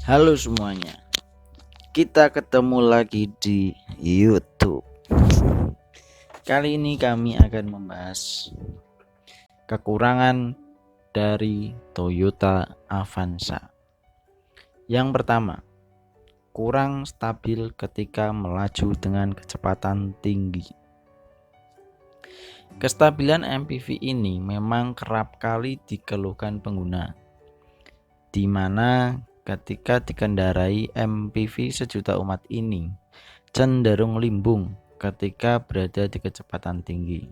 Halo semuanya, kita ketemu lagi di YouTube. Kali ini kami akan membahas kekurangan dari Toyota Avanza. Yang pertama, kurang stabil ketika melaju dengan kecepatan tinggi. Kestabilan MPV ini memang kerap kali dikeluhkan pengguna, di mana ketika dikendarai MPV sejuta umat ini cenderung limbung ketika berada di kecepatan tinggi.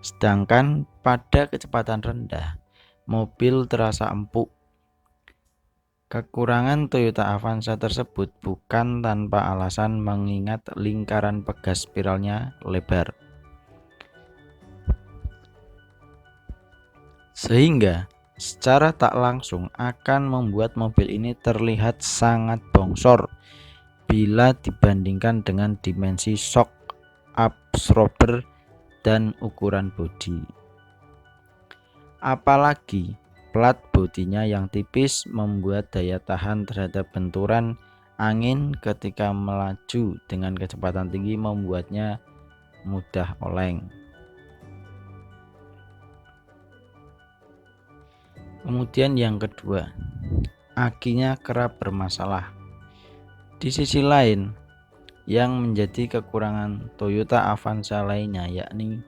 Sedangkan pada kecepatan rendah, mobil terasa empuk. Kekurangan Toyota Avanza tersebut bukan tanpa alasan mengingat lingkaran pegas spiralnya lebar. Sehingga secara tak langsung akan membuat mobil ini terlihat sangat bongsor bila dibandingkan dengan dimensi shock absorber dan ukuran bodi. Apalagi plat bodinya yang tipis membuat daya tahan terhadap benturan angin ketika melaju dengan kecepatan tinggi membuatnya mudah oleng. Kemudian yang kedua, akinya kerap bermasalah. Di sisi lain, yang menjadi kekurangan Toyota Avanza lainnya yakni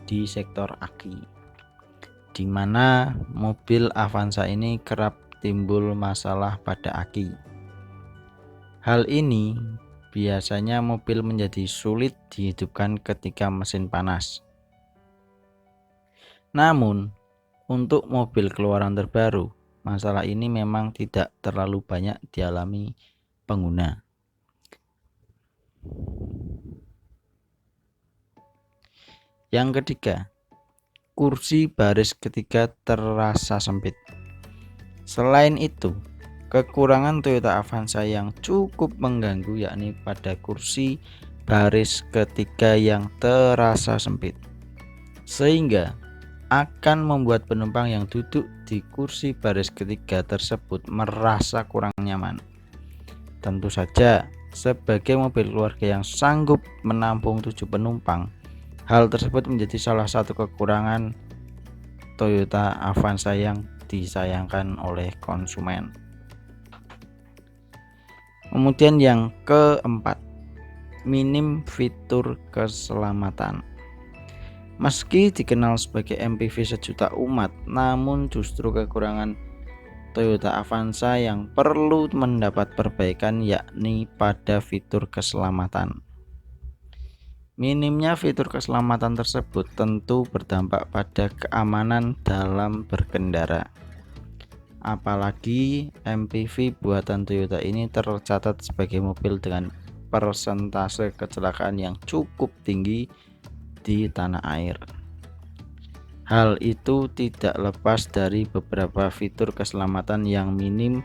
di sektor aki, di mana mobil Avanza ini kerap timbul masalah pada aki. Hal ini biasanya mobil menjadi sulit dihidupkan ketika mesin panas. Namun, untuk mobil keluaran terbaru, masalah ini memang tidak terlalu banyak dialami pengguna. Yang ketiga, kursi baris ketiga terasa sempit. Selain itu, kekurangan Toyota Avanza yang cukup mengganggu yakni pada kursi baris ketiga yang terasa sempit, sehingga akan membuat penumpang yang duduk di kursi baris ketiga tersebut merasa kurang nyaman. Tentu saja, sebagai mobil keluarga yang sanggup menampung 7 penumpang, hal tersebut menjadi salah satu kekurangan Toyota Avanza yang disayangkan oleh konsumen. Kemudian yang keempat, minim fitur keselamatan. Meski dikenal sebagai MPV sejuta umat, namun justru kekurangan Toyota Avanza yang perlu mendapat perbaikan yakni pada fitur keselamatan. Minimnya fitur keselamatan tersebut tentu berdampak pada keamanan dalam berkendara. Apalagi MPV buatan Toyota ini tercatat sebagai mobil dengan persentase kecelakaan yang cukup tinggi di tanah air. Hal itu tidak lepas dari beberapa fitur keselamatan yang minim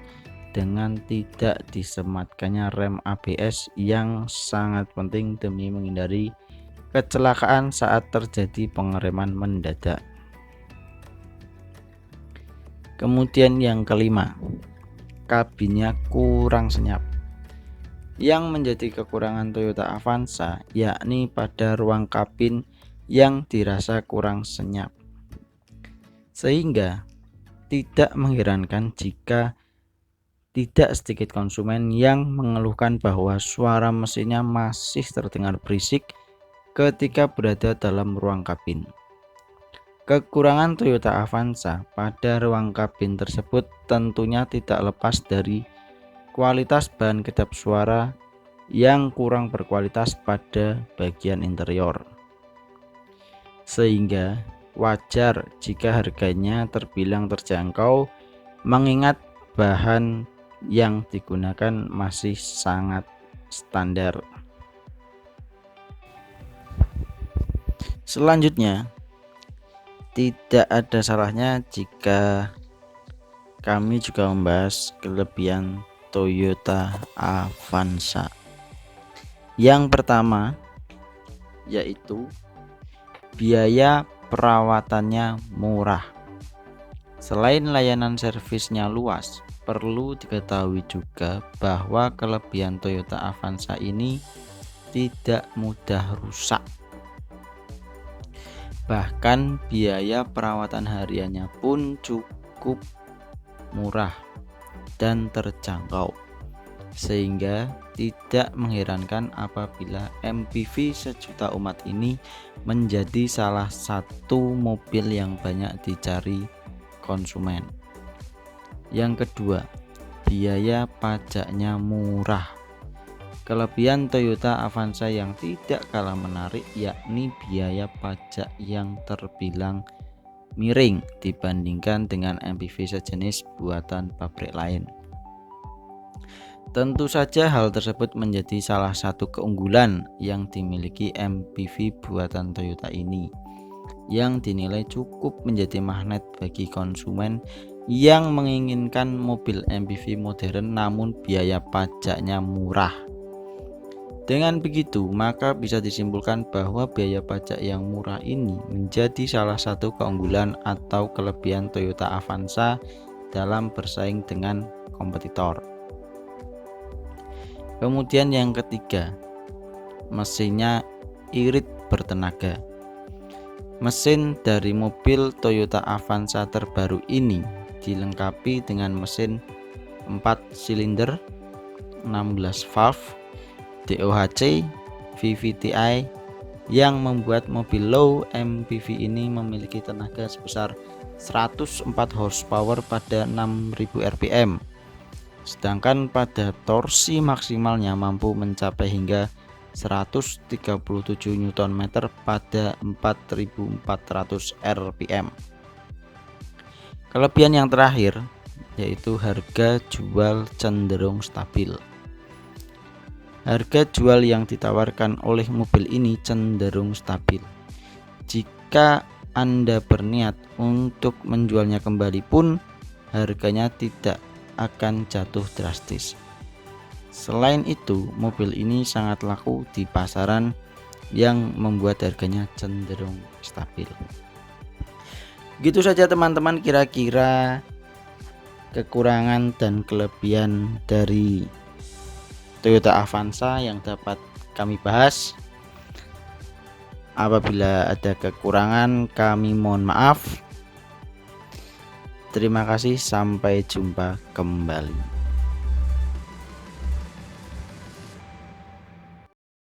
dengan tidak disematkannya rem ABS yang sangat penting demi menghindari kecelakaan saat terjadi pengereman mendadak. Kemudian yang kelima, kabinnya kurang senyap. Yang menjadi kekurangan Toyota Avanza yakni pada ruang kabin yang dirasa kurang senyap, sehingga tidak mengherankan jika tidak sedikit konsumen yang mengeluhkan bahwa suara mesinnya masih terdengar berisik ketika berada dalam ruang kabin. Kekurangan Toyota Avanza pada ruang kabin tersebut tentunya tidak lepas dari kualitas bahan kedap suara yang kurang berkualitas pada bagian interior, sehingga wajar jika harganya terbilang terjangkau mengingat bahan yang digunakan masih sangat standar. Selanjutnya, tidak ada salahnya jika kami juga membahas kelebihan Toyota Avanza. Yang pertama yaitu biaya perawatannya murah. Selain layanan servisnya luas, perlu diketahui juga bahwa kelebihan Toyota Avanza ini tidak mudah rusak. Bahkan biaya perawatan hariannya pun cukup murah dan terjangkau, sehingga tidak mengherankan apabila MPV sejuta umat ini menjadi salah satu mobil yang banyak dicari konsumen. Yang kedua, biaya pajaknya murah. Kelebihan Toyota Avanza yang tidak kalah menarik yakni biaya pajak yang terbilang miring dibandingkan dengan MPV sejenis buatan pabrik lain. Tentu saja hal tersebut menjadi salah satu keunggulan yang dimiliki MPV buatan Toyota ini, yang dinilai cukup menjadi magnet bagi konsumen yang menginginkan mobil MPV modern namun biaya pajaknya murah. Dengan begitu, maka bisa disimpulkan bahwa biaya pajak yang murah ini menjadi salah satu keunggulan atau kelebihan Toyota Avanza dalam bersaing dengan kompetitor. Kemudian yang ketiga, mesinnya irit bertenaga. Mesin dari mobil Toyota Avanza terbaru ini dilengkapi dengan mesin 4 silinder 16 valve DOHC VVT-i yang membuat mobil low MPV ini memiliki tenaga sebesar 104 horsepower pada 6000 rpm, sedangkan pada torsi maksimalnya mampu mencapai hingga 137 Nm pada 4400 rpm. Kelebihan yang terakhir yaitu harga jual cenderung stabil. Harga jual yang ditawarkan oleh mobil ini cenderung stabil. Jika Anda berniat untuk menjualnya kembali pun, harganya tidak akan jatuh drastis. Selain itu, mobil ini sangat laku di pasaran yang membuat harganya cenderung stabil. Gitu saja teman-teman, kira-kira kekurangan dan kelebihan dari Toyota Avanza yang dapat kami bahas. Apabila ada kekurangan, kami mohon maaf. Terima kasih, sampai jumpa kembali.